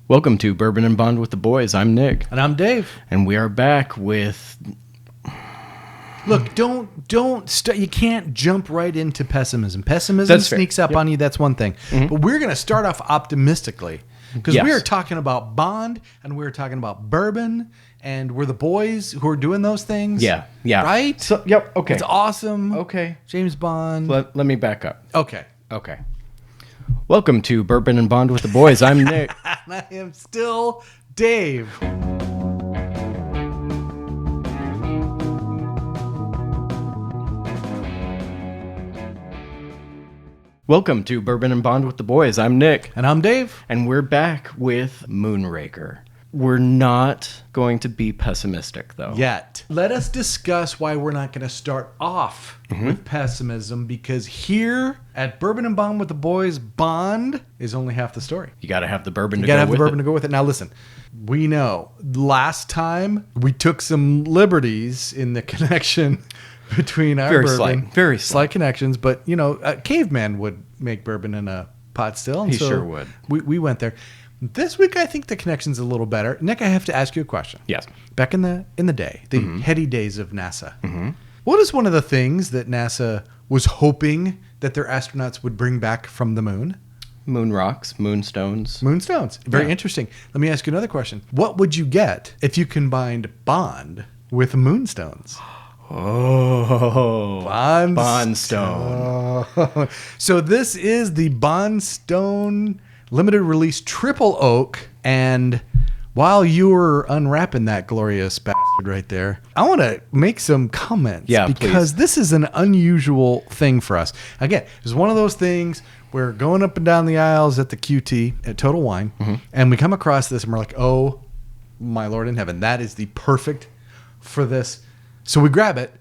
Welcome to Bourbon Bond with the boys. I'm Nick. And I'm Dave. And we are back with... Look, you can't jump right into pessimism. Pessimism sneaks up on you, that's one thing. Mm-hmm. But we're going to start off optimistically. Because we are talking about Bond, and we're talking about bourbon, and we're the boys who are doing those things. Yeah. Right? So, yep, okay. It's awesome. Okay. James Bond. Let me back up. Okay. Welcome to Bourbon and Bond with the boys. I'm Nick. And I am still Dave. Welcome to Bourbon and Bond with the boys. I'm Nick. And I'm Dave. And we're back with Moonraker. We're not going to be pessimistic, though. Yet. Let us discuss why we're not going to start off with pessimism, because here at Bourbon and Bond with the boys, Bond is only half the story. You got to have the bourbon to go with it. You got to have the bourbon to go with it. Now, listen, we know last time we took some liberties in the connection between our bourbon. Very slight connections, but, you know, a caveman would make bourbon in a pot still. And he sure would. We went there. This week, I think the connection's a little better. Nick, I have to ask you a question. Yes. Back in the day, the heady days of NASA, what is one of the things that NASA was hoping that their astronauts would bring back from the moon? Moon rocks, moonstones. Moonstones. Very interesting. Let me ask you another question. What would you get if you combined Bond with moonstones? Oh, Bondstone. So this is the Bondstone limited release triple oak, and while you were unwrapping that glorious bastard right there, I want to make some comments. Yeah, because please. This is an unusual thing for us. Again, it's one of those things where going up and down the aisles at the QT at Total Wine, and we come across this and we're like, oh my Lord in heaven, that is the perfect for this. So we grab it,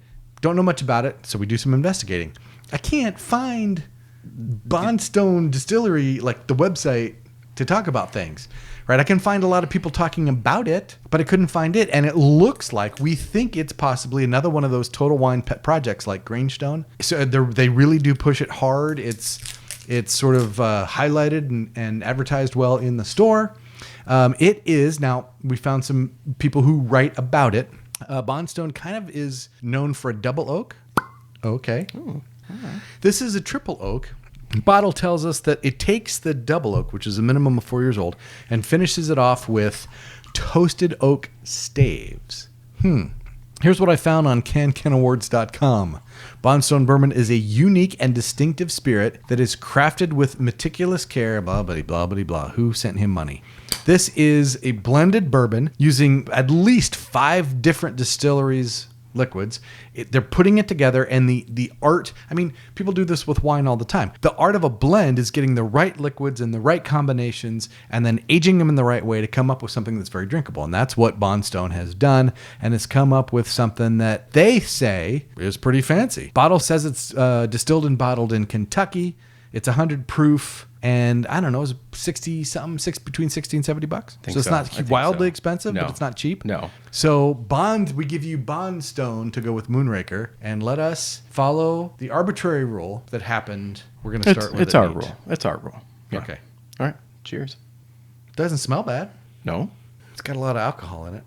don't know much about it, so we do some investigating. I can't find Bondstone Distillery, like the website, to talk about things, right? I can find a lot of people talking about it, but I couldn't find it. And it looks like we think it's possibly another one of those Total Wine pet projects like Grangestone. So they really do push it hard. It's sort of highlighted and advertised well in the store. It is, now we found some people who write about it. Bondstone kind of is known for a double oak. Okay. Ooh. Right. This is a triple oak. The bottle tells us that it takes the double oak, which is a minimum of 4 years old, and finishes it off with toasted oak staves. Here's what I found on CanCanAwards.com. Bondstone Bourbon is a unique and distinctive spirit that is crafted with meticulous care, blah, blah, blah, blah, blah. Who sent him money? This is a blended bourbon using at least 5 different distilleries' liquids. They're putting it together, and the art, I mean, people do this with wine all the time. The art of a blend is getting the right liquids and the right combinations and then aging them in the right way to come up with something that's very drinkable. And that's what Bondstone has done, and it's come up with something that they say is pretty fancy. Bottle says it's distilled and bottled in Kentucky. It's 100 proof, and I don't know, it's 60-something, between $60 and $70. So it's not wildly expensive, but it's not cheap. No. So we give you Bondstone to go with Moonraker, and let us follow the arbitrary rule that happened. We're going to start with It's our rule. It's our rule. Yeah. Okay. All right. Cheers. Doesn't smell bad. No. It's got a lot of alcohol in it.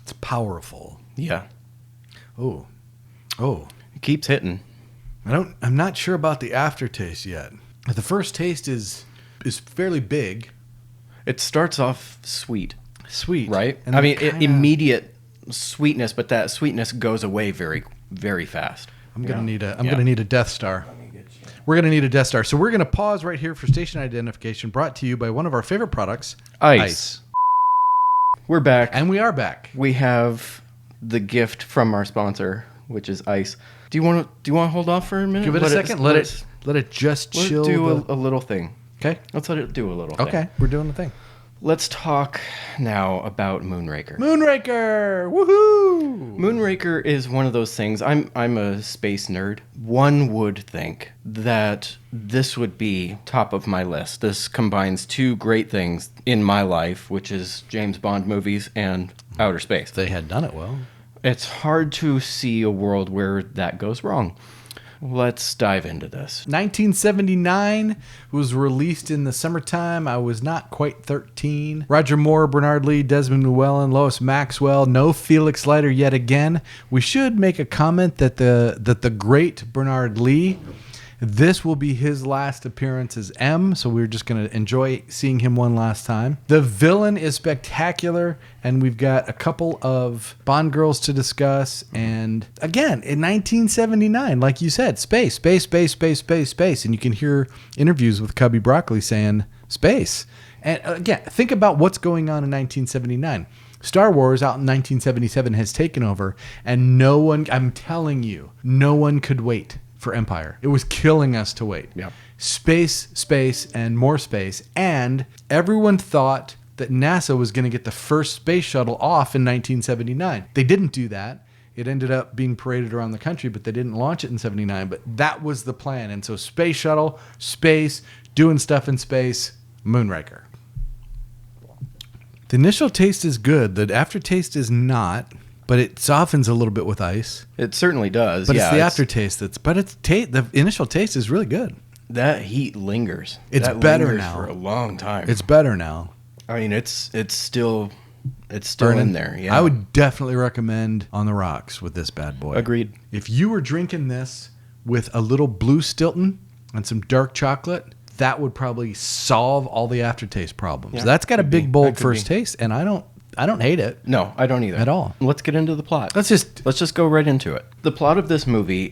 It's powerful. Yeah. Oh. It keeps hitting. I'm not sure about the aftertaste yet. The first taste is fairly big. It starts off sweet. Right? And I mean, immediate sweetness, but that sweetness goes away very, very fast. I'm gonna need a Death Star. We're gonna need a Death Star. So we're gonna pause right here for station identification, brought to you by one of our favorite products, Ice. We're back. And we are back. We have the gift from our sponsor, which is Ice. Do you want to hold off for a minute? Give it a second. Let it just chill. Let's do a little thing. Okay. Let's let it do a little thing. Okay. We're doing the thing. Let's talk now about Moonraker. Moonraker! Woohoo! Moonraker is one of those things. I'm a space nerd. One would think that this would be top of my list. This combines 2 great things in my life, which is James Bond movies and outer space. They had done it well. It's hard to see a world where that goes wrong. Let's dive into this. 1979 was released in the summertime. I was not quite 13. Roger Moore, Bernard Lee, Desmond Llewellyn, Lois Maxwell, no Felix Leiter yet again. We should make a comment that the great Bernard Lee, this will be his last appearance as M, so we're just going to enjoy seeing him one last time. The villain is spectacular, and we've got a couple of Bond girls to discuss. And again, in 1979, like you said, space. And you can hear interviews with Cubby Broccoli saying space. And again, think about what's going on in 1979. Star Wars out in 1977 has taken over, and no one, I'm telling you, no one could wait for Empire. It was killing us to wait. Yeah. Space, and more space. And everyone thought that NASA was going to get the first space shuttle off in 1979. They didn't do that. It ended up being paraded around the country, but they didn't launch it in 79. But that was the plan. And so space shuttle, space, doing stuff in space, Moonraker. The initial taste is good. The aftertaste is not. But it softens a little bit with ice. It certainly does. But it's the aftertaste the initial taste is really good. That heat lingers. It's that better lingers now for a long time. It's better now. I mean, it's still in there. Yeah. I would definitely recommend On the Rocks with this bad boy. Agreed. If you were drinking this with a little blue Stilton and some dark chocolate, that would probably solve all the aftertaste problems. Yeah, That's got a big, bold first be. taste, and I don't hate it. No, I don't either. At all. Let's get into the plot. Let's just go right into it. The plot of this movie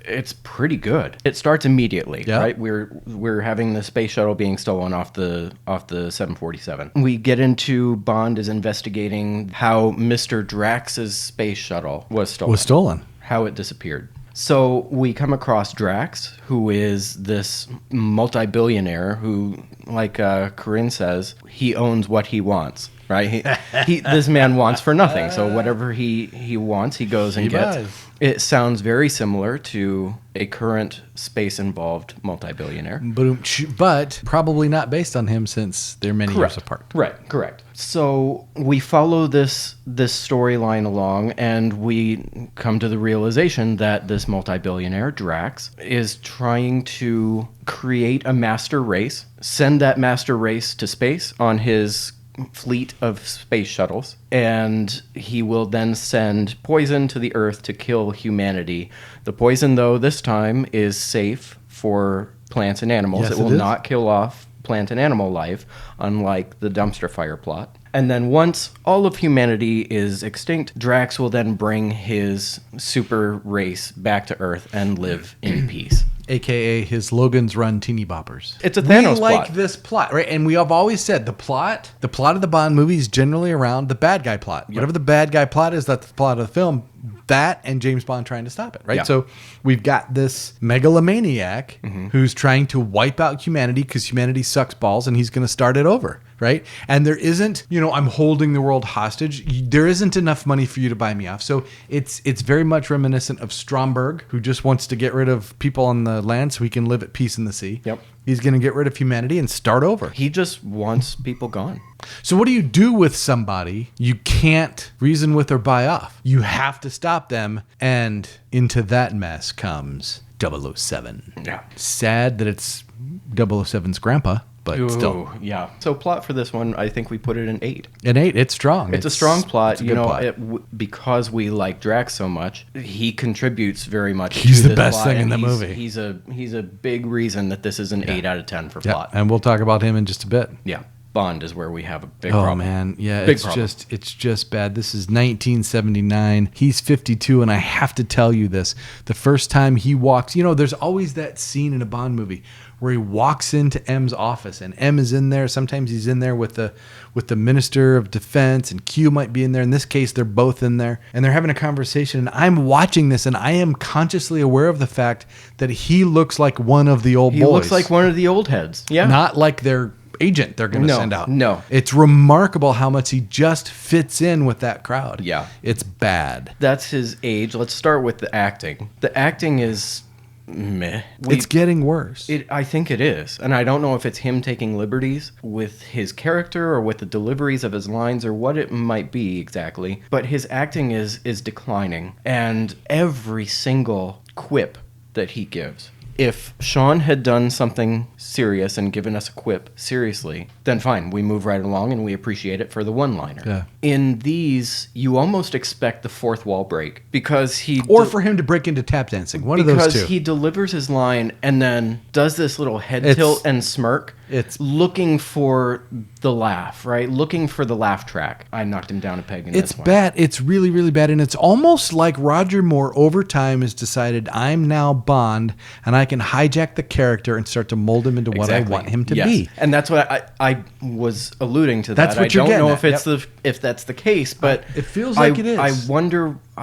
it's pretty good. It starts immediately, yeah. right? We're having the space shuttle being stolen off the 747. We get into Bond is investigating how Mr. Drax's space shuttle was stolen. How it disappeared. So we come across Drax, who is this multi-billionaire who, like Corinne says, he owns what he wants, right? This man wants for nothing. So whatever he wants, he goes and gets. Buys. It sounds very similar to a current space-involved multi-billionaire. But probably not based on him since they're many years apart. Right, correct. So we follow this storyline along, and we come to the realization that this multi-billionaire, Drax, is trying to create a master race, send that master race to space on his fleet of space shuttles, and he will then send poison to the Earth to kill humanity. The poison, though, this time is safe for plants and animals. Yes, it will not kill off plant and animal life, unlike the dumpster fire plot. And then once all of humanity is extinct, Drax will then bring his super race back to Earth and live in peace. AKA his Logan's Run teeny boppers. It's a Thanos we like plot. this plot, right? And we have always said the plot of the Bond movie is generally around the bad guy plot. Yep. Whatever the bad guy plot is, that's the plot of the film. That and James Bond trying to stop it, right? Yeah. So we've got this megalomaniac who's trying to wipe out humanity because humanity sucks balls, and he's going to start it over, right? And there isn't, I'm holding the world hostage. There isn't enough money for you to buy me off. So it's very much reminiscent of Stromberg, who just wants to get rid of people on the land so he can live at peace in the sea. Yep. He's going to get rid of humanity and start over. He just wants people gone. So what do you do with somebody you can't reason with or buy off? You have to stop them, and into that mess comes 007. Yeah. Sad that it's 007's grandpa, but still. Yeah. So plot for this one, I think we put it in 8. An 8, it's strong. It's a strong plot. It's a good plot. Because we like Drax so much, he contributes very much. He's to the this best plot, thing in and the movie. He's a big reason that this is an 8 out of 10 for plot. And we'll talk about him in just a bit. Yeah. Bond is where we have a big problem. Oh man, yeah, big it's problem. just bad. This is 1979. He's 52, and I have to tell you this: the first time he walks, there's always that scene in a Bond movie where he walks into M's office, and M is in there. Sometimes he's in there with the Minister of Defense, and Q might be in there. In this case, they're both in there, and they're having a conversation. And I'm watching this, and I am consciously aware of the fact that he looks like one of the old boys. He looks like one of the old heads. Yeah, not like their agent they're going to send out. No. It's remarkable how much he just fits in with that crowd. Yeah. It's bad. That's his age. Let's start with the acting. The acting is meh. It's getting worse. I think it is. And I don't know if it's him taking liberties with his character or with the deliveries of his lines or what it might be exactly. But his acting is declining. And every single quip that he gives. If Sean had done something serious and given us a quip seriously, then fine, we move right along and we appreciate it for the one-liner. Yeah. In these, you almost expect the fourth wall break because or for him to break into tap dancing. One of those two. Because he delivers his line and then does this little head tilt and smirk. It's looking for the laugh, right? Looking for the laugh track. I knocked him down a peg in this one. It's bad. It's really, really bad. And it's almost like Roger Moore over time has decided, I'm now Bond and I can hijack the character and start to mold him into what I want him to be. And that's what I was alluding to. That's that. what you're I don't know getting if it's if that's the case, but it feels like it is. I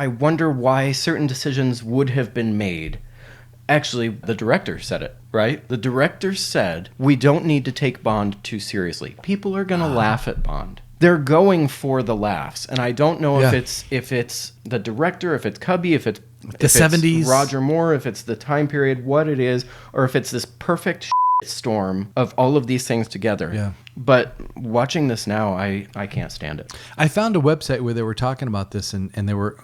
wonder why certain decisions would have been made. Actually, the director said it, right? The director said, we don't need to take Bond too seriously. People are going to laugh at Bond. They're going for the laughs. And I don't know if it's the director, if it's Cubby, if it's the 70s, Roger Moore, if it's the time period, what it is, or if it's this perfect storm of all of these things together. Yeah. But watching this now, I can't stand it. I found a website where they were talking about this and they were,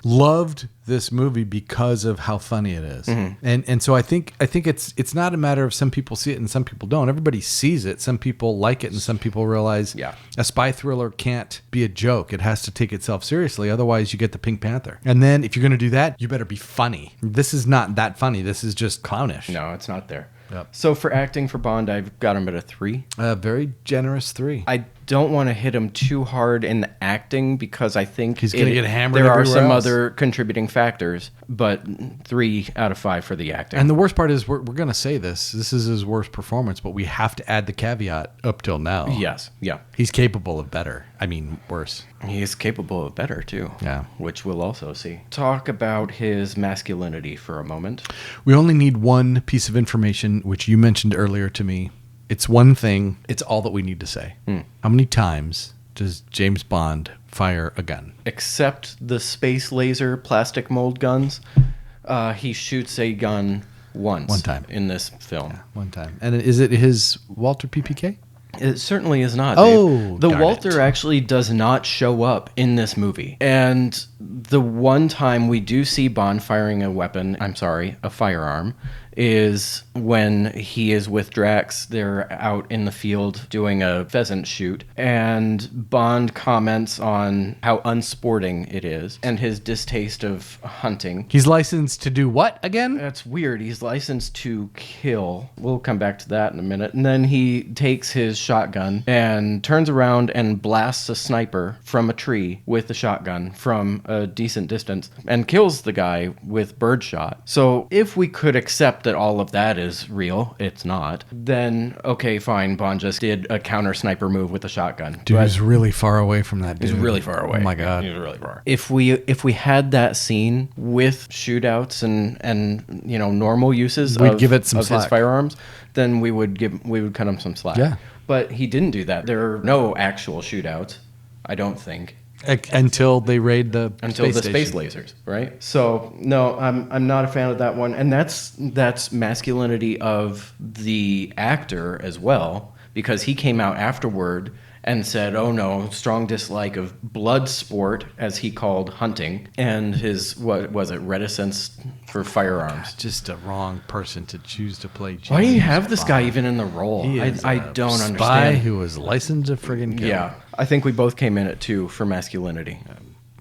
loved this movie because of how funny it is. Mm-hmm. And so I think it's not a matter of some people see it and some people don't. Everybody sees it. Some people like it and some people realize a spy thriller can't be a joke. It has to take itself seriously. Otherwise you get the Pink Panther. And then if you're going to do that, you better be funny. This is not that funny. This is just clownish. No, it's not there. Yep. So for acting for Bond, I've got him at a 3. A very generous 3. I don't want to hit him too hard in the acting because I think he's going to get hammered. There are some else. other contributing factors, but 3 out of 5 for the acting. And the worst part is we're going to say this. This is his worst performance, but we have to add the caveat up till now. Yes, yeah. He's capable of better. I mean, worse. He is capable of better, too. Yeah. Which we'll also see. Talk about his masculinity for a moment. We only need one piece of information, which you mentioned earlier to me. It's one thing. It's all that we need to say. How many times does James Bond fire a gun? Except the space laser plastic mold guns, he shoots a gun once. One time. In this film. Yeah, one time. And is it his Walter PPK? It certainly is not. Oh, the Walter actually does not show up in this movie. And the one time we do see Bond firing a firearm, is when he is with Drax. They're out in the field doing a pheasant shoot, and Bond comments on how unsporting it is and his distaste of hunting. He's licensed to do what again? That's weird. He's licensed to kill. We'll come back to that in a minute. And then he takes his shotgun and turns around and blasts a sniper from a tree with the shotgun from a decent distance and kills the guy with birdshot. So if we could accept that all of that is real, it's not, then okay, fine, Bond just did a counter sniper move with a shotgun. Dude, he's really far away from that dude. He's really far away. Oh my God. He's really far. If we had that scene with shootouts and normal uses We'd of, give it some of slack. his firearms, then we would cut him some slack. Yeah. But he didn't do that. There are no actual shootouts, I don't think. Until they raid the space lasers, right? So no, I'm not a fan of that one, and that's masculinity of the actor as well, because he came out afterward and said, "Oh no, strong dislike of blood sport," as he called hunting, and his reticence for firearms. Just a wrong person to choose to play James Why do you have this Bond. guy even in the role? I don't understand. Spy who was licensed to friggin' kill. Yeah, I think we both came in at 2 for masculinity.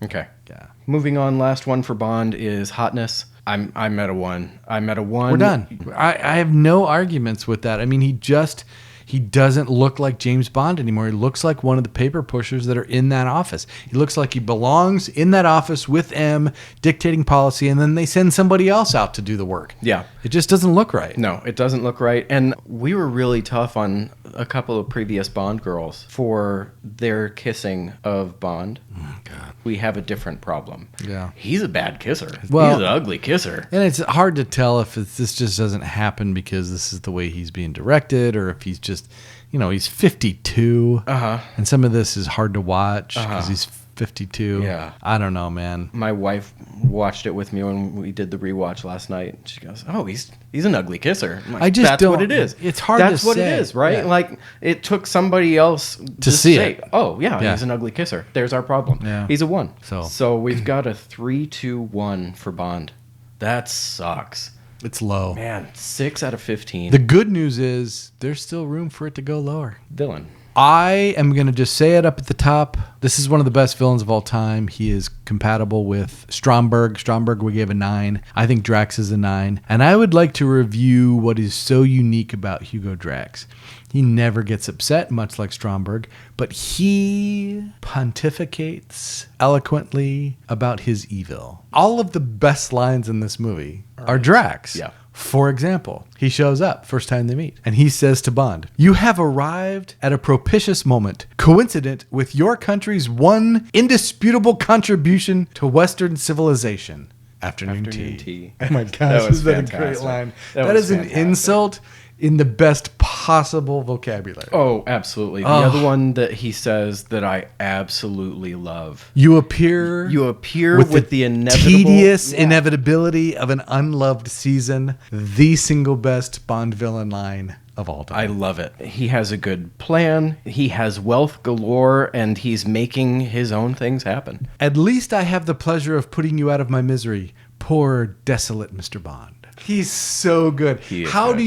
Okay. Yeah. Moving on, last one for Bond is hotness. I'm at a 1. I'm at a 1. We're done. I have no arguments with that. I mean, he doesn't look like James Bond anymore. He looks like one of the paper pushers that are in that office. He looks like he belongs in that office with M, dictating policy, and then they send somebody else out to do the work. Yeah. It just doesn't look right. No, it doesn't look right. And we were really tough on a couple of previous Bond girls for their kissing of Bond. Oh, God. We have a different problem. Yeah. He's a bad kisser. Well, he's an ugly kisser. And it's hard to tell if this just doesn't happen because this is the way he's being directed, or if he's just, he's 52. Uh-huh. And some of this is hard to watch because he's 52. Yeah. I don't know, man. My wife watched it with me when we did the rewatch last night. She goes, "Oh, he's an ugly kisser." I'm like, I just that's don't. what it is. It's hard That's to what say. it is, right? Yeah. Like it took somebody else to see say, it. "Oh, yeah, Yeah. he's an ugly kisser." There's our problem. Yeah. He's a 1. So we've got a 3-2-1 for Bond. That sucks. It's low. Man, 6 out of 15. The good news is there's still room for it to go lower. Villain. I am going to just say it up at the top. This is one of the best villains of all time. He is compatible with Stromberg. Stromberg we gave a 9. I think Drax is a 9. And I would like to review what is so unique about Hugo Drax. He never gets upset, much like Stromberg, but he pontificates eloquently about his evil. All of the best lines in this movie are Drax. Yeah. For example, he shows up first time they meet and he says to Bond, "You have arrived at a propitious moment, coincident with your country's one indisputable contribution to Western civilization. Afternoon tea." Oh my gosh, That was is that a fantastic. great line? That That was is an fantastic. insult in the best possible vocabulary. Oh, absolutely. The other one that he says that I absolutely love. You appear with the inevitable tedious inevitability of an unloved season, the single best Bond villain line of all time. I love it. He has a good plan. He has wealth galore, and he's making his own things happen. At least I have the pleasure of putting you out of my misery, poor desolate Mr. Bond. He's so good. He is How good.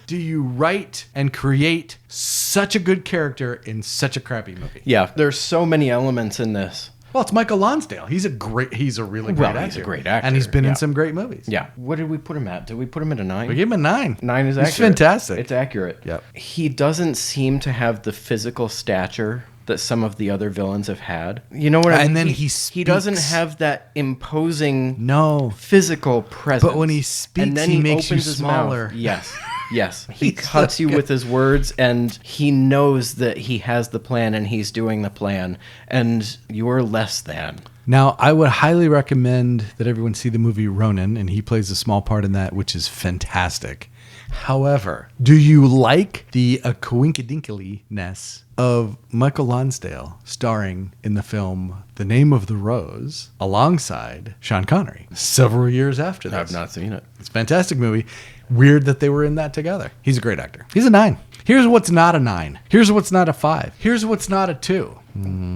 do you write and create such a good character in such a crappy movie? Yeah, there's so many elements in this. Well, it's Michael Lonsdale. He's a really great actor. He's a great actor, And he's been yeah. in some great movies. Yeah. What did we put him at? Did we put him at a 9? We gave him a 9. 9 is He's accurate. fantastic. It's accurate. Yep. He doesn't seem to have the physical stature that some of the other villains have had. You know what I mean? And then he doesn't speaks. have that imposing No. physical presence. But when he speaks, and then he makes you opens his mouth. smaller. Yes. Yes. He He's cuts so you good. with his words, and he knows that he has the plan and he's doing the plan, and you're less than. Now, I would highly recommend that everyone see the movie Ronin, and he plays a small part in that, which is fantastic. However, do you like the coinkydinklyness of Michael Lonsdale starring in the film The Name of the Rose alongside Sean Connery several years after this? I've not seen it. It's a fantastic movie. Weird that they were in that together. He's a great actor. He's a 9. Here's what's not a 9. Here's what's not a 5. Here's what's not a 2.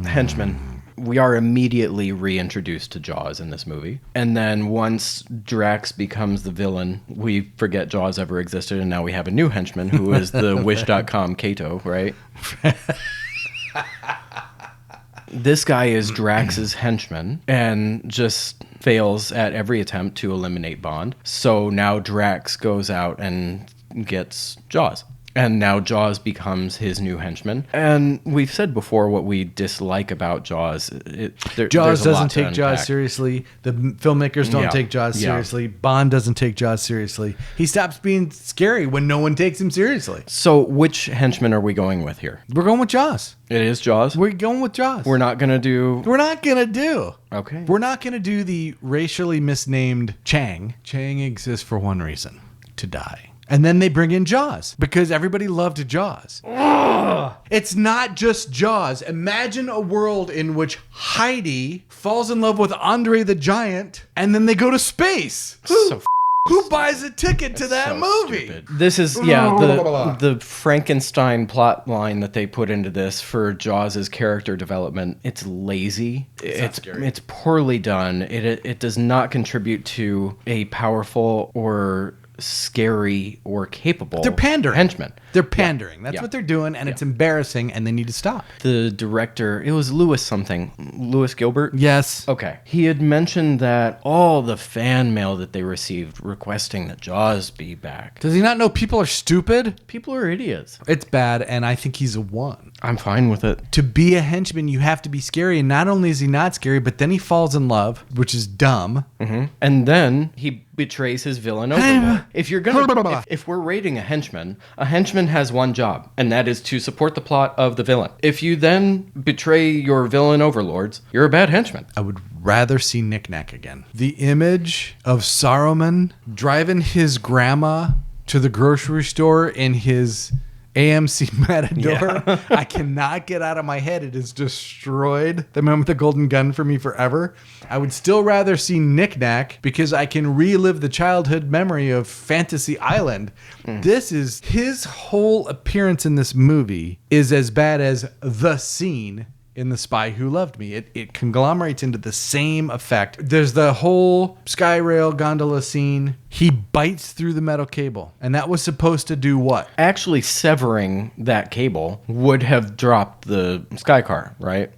Henchman. We are immediately reintroduced to Jaws in this movie. And then once Drax becomes the villain, we forget Jaws ever existed, and now we have a new henchman who is the Wish.com Kato, right? This guy is Drax's henchman and just fails at every attempt to eliminate Bond. So now Drax goes out and gets Jaws. And now Jaws becomes his new henchman. And we've said before what we dislike about Jaws. Jaws doesn't take Jaws seriously. The filmmakers don't Yeah. take Jaws Yeah. seriously. Bond doesn't take Jaws seriously. He stops being scary when no one takes him seriously. So which henchman are we going with here? We're going with Jaws. It is Jaws? We're going with Jaws. We're not going to do... We're not going to do. Okay. We're not going to do the racially misnamed Chang. Chang exists for one reason: to die. And then they bring in Jaws because everybody loved Jaws. It's not just Jaws. Imagine a world in which Heidi falls in love with Andre the Giant and then they go to space. Who buys a ticket to that So movie? stupid. This is, the Frankenstein plot line that they put into this for Jaws' character development. It's lazy. It's poorly done. It does not contribute to a powerful or scary or capable They're pandering. henchman. They're pandering. That's Yeah. what they're doing, and it's embarrassing, and they need to stop. The director, it was Lewis Gilbert. Yes. Okay. He had mentioned that all the fan mail that they received requesting that Jaws be back. Does he not know people are stupid? People are idiots. It's bad, and I think he's a 1. I'm fine with it. To be a henchman, you have to be scary, and not only is he not scary, but then he falls in love, which is dumb. Mm-hmm. And then he betrays his villain overlord. If we're rating a henchman has one job, and that is to support the plot of the villain. If you then betray your villain overlords, you're a bad henchman. I would rather see Knick Knack again. The image of Saruman driving his grandma to the grocery store in his AMC Matador, I cannot get out of my head. It has destroyed the man with the golden gun for me forever. I would still rather see Knick Knack because I can relive the childhood memory of Fantasy Island. This is his whole appearance in this movie is as bad as the scene in The Spy Who Loved Me. It conglomerates into the same effect. There's the whole Skyrail gondola scene He bites through the metal cable. And that was supposed to do what? Actually, severing that cable would have dropped the Sky Car, right?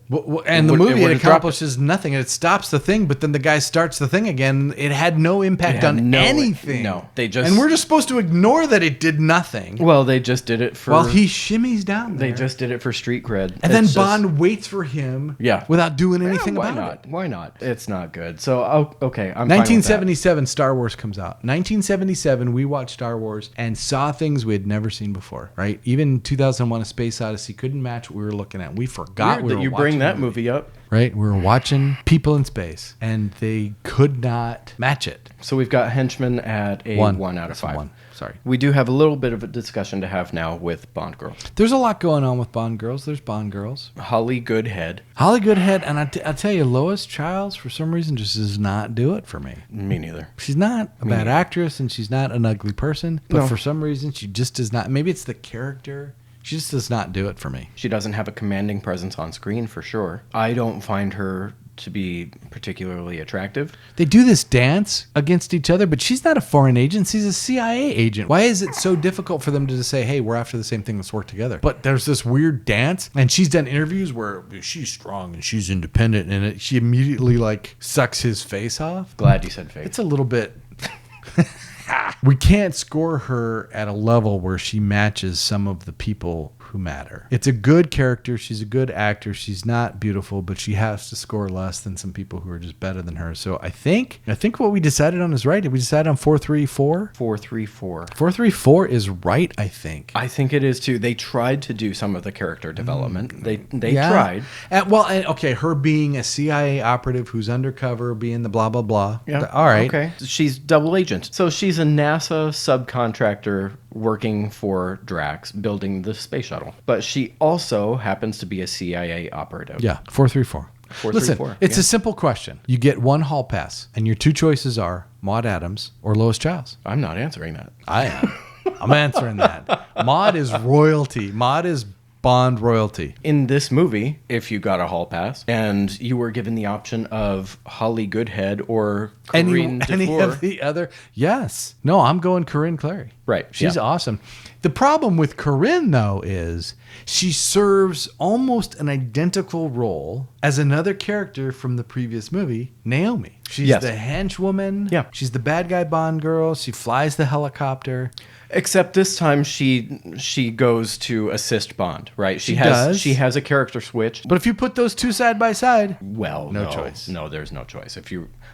And the movie, it accomplishes nothing. It stops the thing, but then the guy starts the thing again. It had no impact on anything. No, they just... And we're just supposed to ignore that it did nothing. Well, they just did it for... Well, he shimmies down there. They just did it for street cred. And then Bond waits for him without doing anything about it. Why not? It's not good. So, okay, I'm 1977, Star Wars comes out. 1977, we watched Star Wars and saw things we had never seen before, right? Even 2001: A Space Odyssey couldn't match what we were looking at. We forgot we were watching that movie up. Right? We were watching people in space, and they could not match it. So we've got Henchman at a 1 out of 5. 1. Sorry. We do have a little bit of a discussion to have now with Bond girls. There's a lot going on with Bond girls. There's Bond girls. Holly Goodhead. Holly Goodhead, and I'll tell you, Lois Childs, for some reason, just does not do it for me. Me neither. She's not a bad actress, and she's not an ugly person, but for some reason, she just does not. Maybe it's the character. She just does not do it for me. She doesn't have a commanding presence on screen, for sure. I don't find her to be particularly attractive. They do this dance against each other, but she's not a foreign agent. She's a CIA agent. Why is it so difficult for them to just say, hey, we're after the same thing, let's work together? But there's this weird dance, and she's done interviews where she's strong and she's independent, and she immediately like sucks his face off. Glad you said face. It's a little bit... We can't score her at a level where she matches some of the people who matter. It's a good character. She's a good actor. She's not beautiful, but she has to score less than some people who are just better than her. So I think what we decided on is right. Did we decide on 4-3-4? 4-3-4. 4-3-4 is right, I think. I think it is too. They tried to do some of the character development. They tried. Okay, her being a CIA operative who's undercover, being the blah, blah, blah. Yeah. All right. Okay. She's double agent. So she's a NASA subcontractor working for Drax, building the space shuttle. But she also happens to be a CIA operative. Yeah, 4-3-4. Listen, it's a simple question. You get one hall pass, and your two choices are Maude Adams or Lois Childs. I'm not answering that. I am. I'm answering that. Maude is royalty. Maude is Bond royalty. In this movie, if you got a hall pass and you were given the option of Holly Goodhead or Corinne any of the other, yes. No, I'm going Corinne Clary. Right. She's awesome. The problem with Corinne, though, is she serves almost an identical role as another character from the previous movie, Naomi. She's the henchwoman. Yeah. She's the bad guy Bond girl. She flies the helicopter. Except this time she goes to assist Bond, right? She has a character switch. But if you put those two side by side, no choice. No, there's no choice.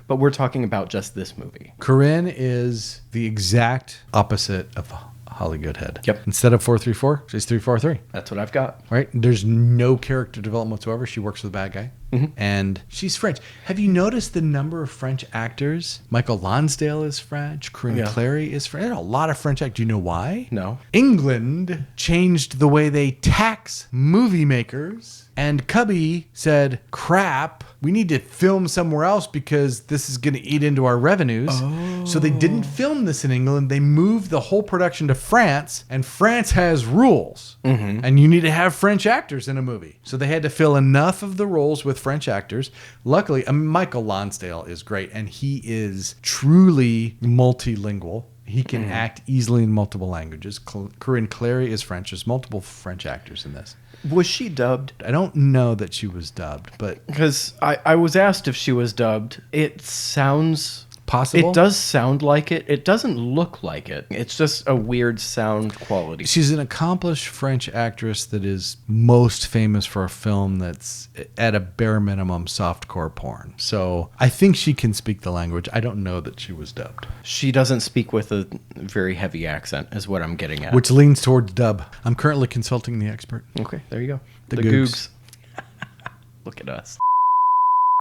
But we're talking about just this movie. Corinne is the exact opposite of Holly Goodhead. Yep. Instead of 4-3-4, she's 3-4-3. That's what I've got. Right? There's no character development whatsoever. She works with the bad guy. Mm-hmm. And she's French. Have you noticed the number of French actors? Michael Lonsdale is French. Corinne Clary is French. There's a lot of French actors. Do you know why? No. England changed the way they tax movie makers. And Cubby said, crap, we need to film somewhere else because this is going to eat into our revenues. Oh. So they didn't film this in England. They moved the whole production to France, and France has rules. Mm-hmm. And you need to have French actors in a movie. So they had to fill enough of the roles with French actors. Luckily, Michael Lonsdale is great, and he is truly multilingual. He can act easily in multiple languages. Corinne Clary is French. There's multiple French actors in this. Was she dubbed? I don't know that she was dubbed, but... Because I was asked if she was dubbed. It sounds... possible? It does sound like it. It doesn't look like it. It's just a weird sound quality. She's an accomplished French actress that is most famous for a film that's, at a bare minimum, softcore porn. So I think she can speak the language. I don't know that she was dubbed. She doesn't speak with a very heavy accent, is what I'm getting at. Which leans towards dub. I'm currently consulting the expert. Okay, there you go. The Googs. Look at us.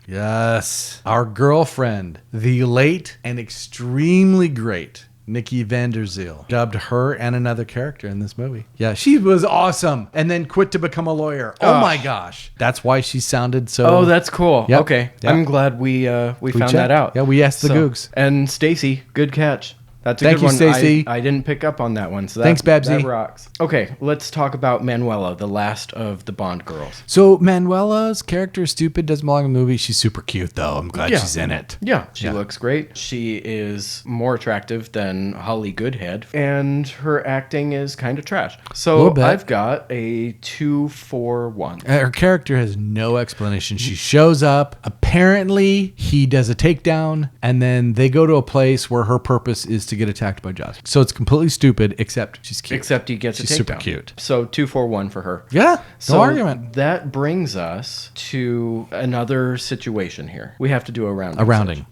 Yes. Our girlfriend, the late and extremely great Nikki Van Der Zeel, dubbed her and another character in this movie. Yeah, she was awesome. And then quit to become a lawyer. Oh my gosh. That's why she sounded so... Oh, that's cool. Yep. Okay. Yep. I'm glad we found checked that out. Yeah, we asked the Googs. And Stacy, good catch. That's a Thank good you, one. Stacey. I didn't pick up on that one. So Thanks, Babsy. That rocks. Okay, let's talk about Manuela, the last of the Bond girls. So Manuela's character is stupid, doesn't belong in the movie. She's super cute, though. I'm glad she's in it. Yeah, she looks great. She is more attractive than Holly Goodhead, and her acting is kind of trash. So I've got a 2-4-1. Her character has no explanation. She shows up. Apparently, he does a takedown, and then they go to a place where her purpose is to get attacked by Jaws. So it's completely stupid, except she's cute. Except he gets a takedown. She's super cute. So 2-4-1 for her. Yeah, So no argument. that brings us to another situation here. We have to do a rounding. A rounding.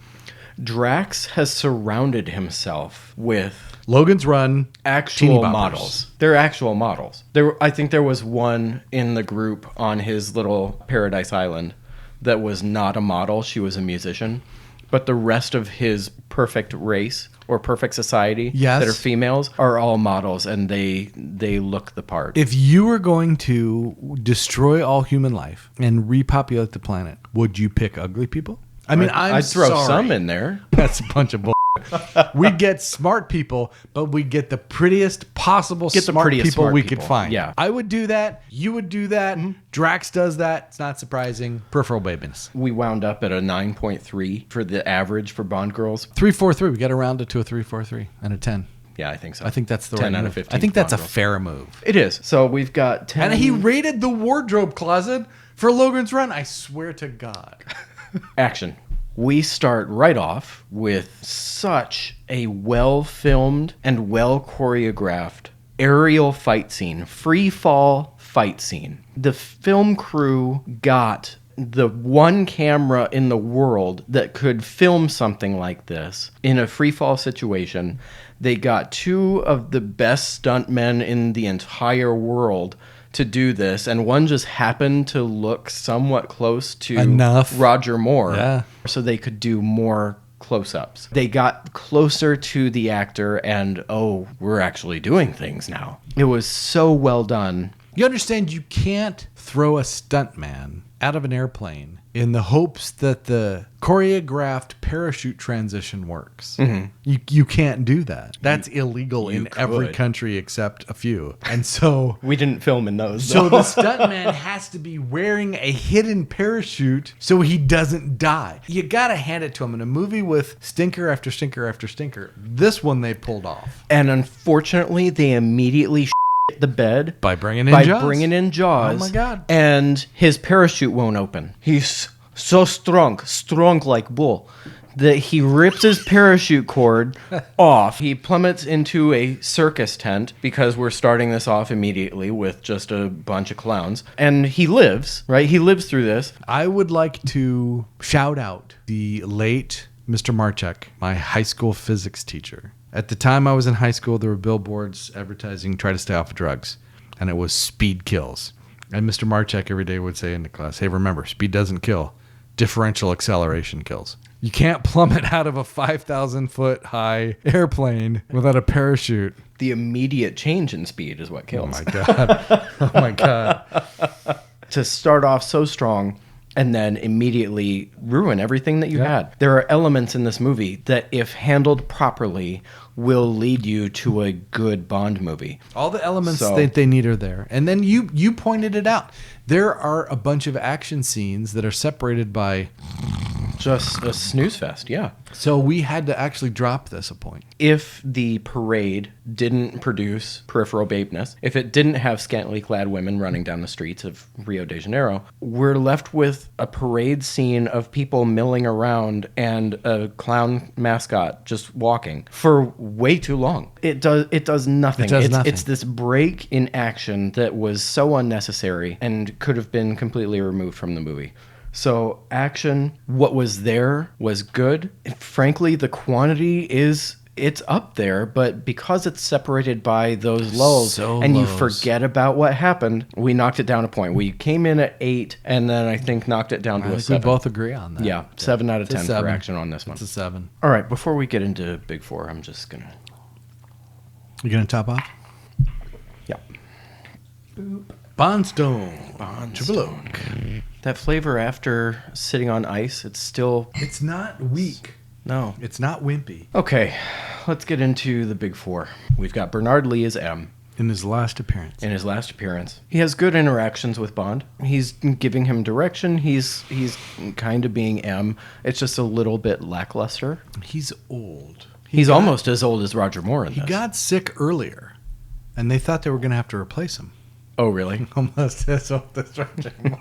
Drax has surrounded himself with Logan's Run actual models. They're actual models. I think there was one in the group on his little Paradise Island that was not a model. She was a musician. But the rest of his perfect race or perfect society that are females are all models, and they look the part. If you were going to destroy all human life and repopulate the planet, would you pick ugly people? I mean, I'd throw some in there. That's a bunch of bull. We get smart people, but we get the prettiest possible smart people we could find. Yeah. I would do that. You would do that. Drax does that. It's not surprising. Peripheral babiness. We wound up at a 9.3 for the average for Bond girls. 3-4-3. We got to round it to a 3-4-3 and a 10. Yeah, I think so. I think that's the 10 right out move. of 15. I think that's a fair move. It is. So we've got 10. And he raided the wardrobe closet for Logan's Run. I swear to God. Action. We start right off with such a well-filmed and well-choreographed aerial fight scene, free fall fight scene. The film crew got the one camera in the world that could film something like this in a free fall situation. They got two of the best stuntmen in the entire world to do this, and one just happened to look somewhat close to Roger Moore, so they could do more close-ups. They got closer to the actor, and we're actually doing things now. It was so well done. You understand you can't throw a stuntman out of an airplane in the hopes that the choreographed parachute transition works. Mm-hmm. You can't do that. That's illegal in every country except a few. And so we didn't film in those. So the stuntman has to be wearing a hidden parachute so he doesn't die. You got to hand it to him. In a movie with stinker after stinker after stinker, this one they pulled off. And unfortunately, they immediately the bed by bringing in Jaws. Oh my God. And his parachute won't open. He's so strong like bull, that he rips his parachute cord off. He plummets into a circus tent because we're starting this off immediately with just a bunch of clowns. And he lives, right? He lives through this. I would like to shout out the late Mr. Marchek, my high school physics teacher. At the time I was in high school, there were billboards advertising try to stay off of drugs, and it was speed kills. And Mr. Marchek every day would say in the class, hey, remember, speed doesn't kill. Differential acceleration kills. You can't plummet out of a 5,000-foot high airplane without a parachute. The immediate change in speed is what kills. Oh, my God. Oh, my God. To start off so strong and then immediately ruin everything that you had. There are elements in this movie that, if handled properly, will lead you to a good Bond movie. All the elements that they need are there. And then you pointed it out. There are a bunch of action scenes that are separated by just a snooze fest, yeah. So we had to actually drop this a point. If the parade didn't produce peripheral babeness, if it didn't have scantily clad women running down the streets of Rio de Janeiro, we're left with a parade scene of people milling around and a clown mascot just walking for way too long. It does nothing. It's this break in action that was so unnecessary and could have been completely removed from the movie. So action, what was there was good. Frankly, the quantity it's up there, but because it's separated by those lulls you forget about what happened, we knocked it down a point. We came in at 8 and then I think knocked it down to a 7. We both agree on that. Yeah, 7 out of 10 for action on this one. It's a 7. All right, before we get into Big Four, I'm just going to... You going to top off? Yeah. Boop. Bondstone. Triple Oak. That flavor after sitting on ice, it's not weak. No. It's not wimpy. Okay, let's get into the big four. We've got Bernard Lee as M. In his last appearance. He has good interactions with Bond. He's giving him direction. He's kind of being M. It's just a little bit lackluster. He's old. He's almost as old as Roger Moore in this. He got sick earlier, and they thought they were going to have to replace him. Oh, really? Almost as old as Roger Moore.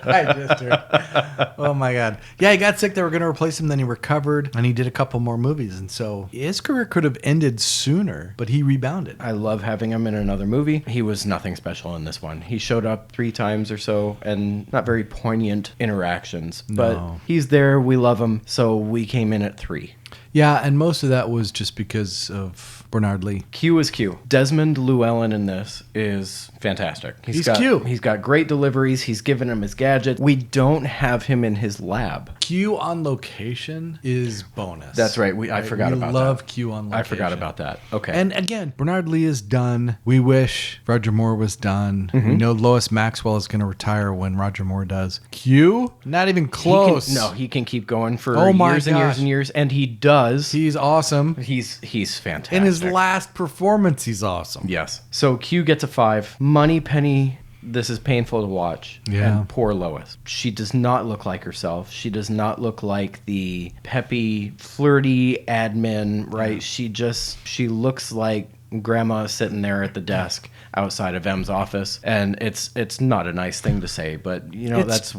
I just heard. Oh, my God. Yeah, he got sick. They were going to replace him. Then he recovered, and he did a couple more movies. And so his career could have ended sooner, but he rebounded. I love having him in another movie. He was nothing special in this one. He showed up 3 times or so, and not very poignant interactions. But he's there. We love him. So we came in at 3. Yeah, and most of that was just because of Bernard Lee. Q is Q. Desmond Llewellyn in this is fantastic. He's Q. He's got great deliveries. He's given him his gadgets. We don't have him in his lab. Q on location is bonus. That's right. I forgot about that. We love Q on location. I forgot about that. Okay. And again, Bernard Lee is done. We wish Roger Moore was done. Mm-hmm. We know Lois Maxwell is going to retire when Roger Moore does. Q? Not even close. He can keep going for years and years and years, and he does. He's awesome. He's fantastic. In his last performance, he's awesome. Yes. So Q gets a 5. Moneypenny, this is painful to watch. Yeah. And poor Lois. She does not look like herself. She does not look like the peppy, flirty admin, right? Yeah. She looks like grandma sitting there at the desk outside of M's office, and it's not a nice thing to say, but that's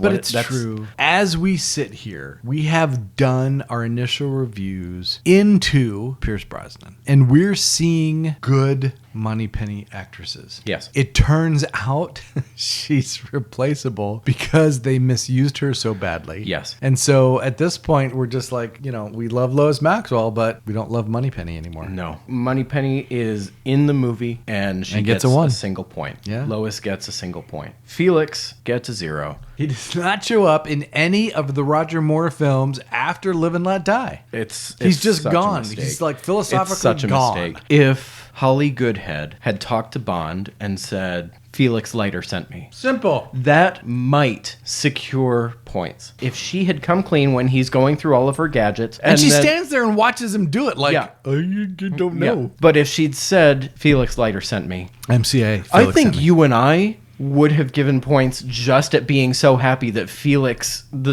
true. As we sit here, we have done our initial reviews into Pierce Brosnan, and we're seeing good Moneypenny actresses. Yes. It turns out she's replaceable because they misused her so badly. Yes. And so at this point, we're just like, we love Lois Maxwell, but we don't love Moneypenny anymore. No. Moneypenny is in the movie, and she gets a single point. Yeah. Lois gets a single point. Felix gets a 0. He does not show up in any of the Roger Moore films after Live and Let Die. He's just gone. He's like philosophically it's such a gone. Mistake. If Holly Goodhead had talked to Bond and said, Felix Leiter sent me. Simple. That might secure points. If she had come clean when he's going through all of her gadgets. And she stands there and watches him do it like, you don't know. Yeah. But if she'd said, Felix Leiter sent me. MCA. I think you and I would have given points just at being so happy that Felix, the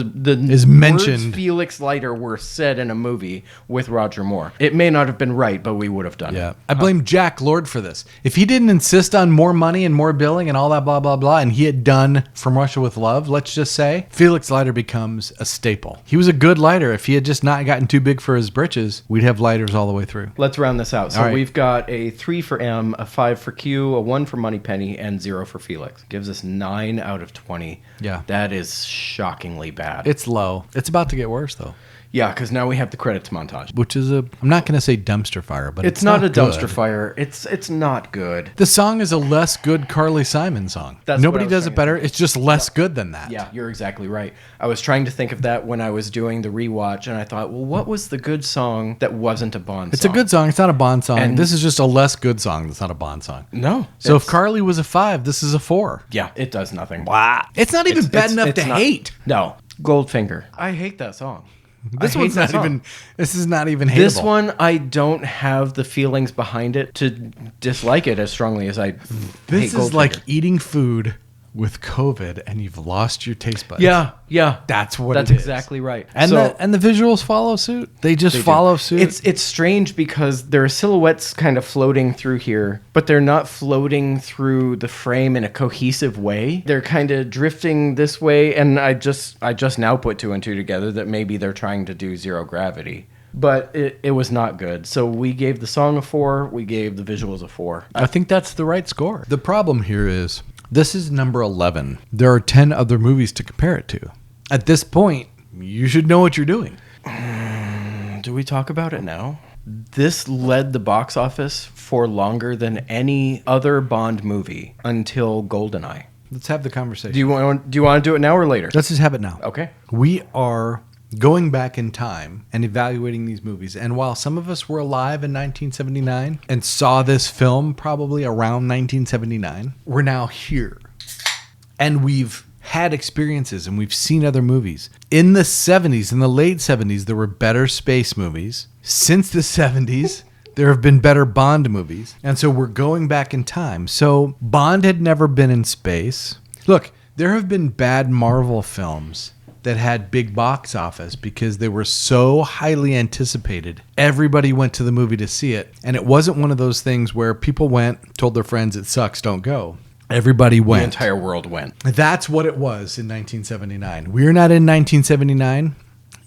is mentioned. Words Felix Leiter were said in a movie with Roger Moore. It may not have been right, but we would have done it. I blame Jack Lord for this. If he didn't insist on more money and more billing and all that blah, blah, blah, and he had done From Russia with Love, let's just say, Felix Leiter becomes a staple. He was a good lighter. If he had just not gotten too big for his britches, we'd have lighters all the way through. Let's round this out. So we've got a 3 for M, a 5 for Q, a 1 for Moneypenny, and 0 for Felix. Gives us 9 out of 20. Yeah. That is shockingly bad. It's low. It's about to get worse, though. Yeah, because now we have the credits montage. Which is I'm not going to say dumpster fire, but it's not a dumpster fire. It's not good. The song is a less good Carly Simon song. Nobody does it better. It's just less good than that. Yeah, you're exactly right. I was trying to think of that when I was doing the rewatch, and I thought, well, what was the good song that wasn't a Bond song? It's a good song. It's not a Bond song. And this is just a less good song that's not a Bond song. No. So if Carly was a 5, this is a 4. Yeah, it does nothing. Wow. It's not even bad enough to hate. No. Goldfinger. I hate that song. This is not even hateable. This one, I don't have the feelings behind it to dislike it as strongly as I This is like eating food with COVID and you've lost your taste buds. Yeah. That's what That's it is. exactly right. And the visuals follow suit. They follow suit. It's strange because there are silhouettes kind of floating through here, but they're not floating through the frame in a cohesive way. They're kind of drifting this way, and I just now put 2 and 2 together that maybe they're trying to do zero gravity. But it was not good. So we gave the song a 4. We gave the visuals a 4. I think that's the right score. The problem here is this is number 11. There are 10 other movies to compare it to. At this point, you should know what you're doing. Do we talk about it now? This led the box office for longer than any other Bond movie until GoldenEye. Let's have the conversation. Do you want to do it now or later? Let's just have it now. Okay. We are going back in time and evaluating these movies. And while some of us were alive in 1979 and saw this film probably around 1979, we're now here. And we've had experiences and we've seen other movies. In the 70s, in the late 70s, there were better space movies. Since the 70s, There have been better Bond movies. And so we're going back in time. So Bond had never been in space. Look, there have been bad Marvel films that had big box office because they were so highly anticipated. Everybody went to the movie to see it. And it wasn't one of those things where people went, told their friends it sucks, don't go. Everybody went. The entire world went. That's what it was in 1979. We're not in 1979.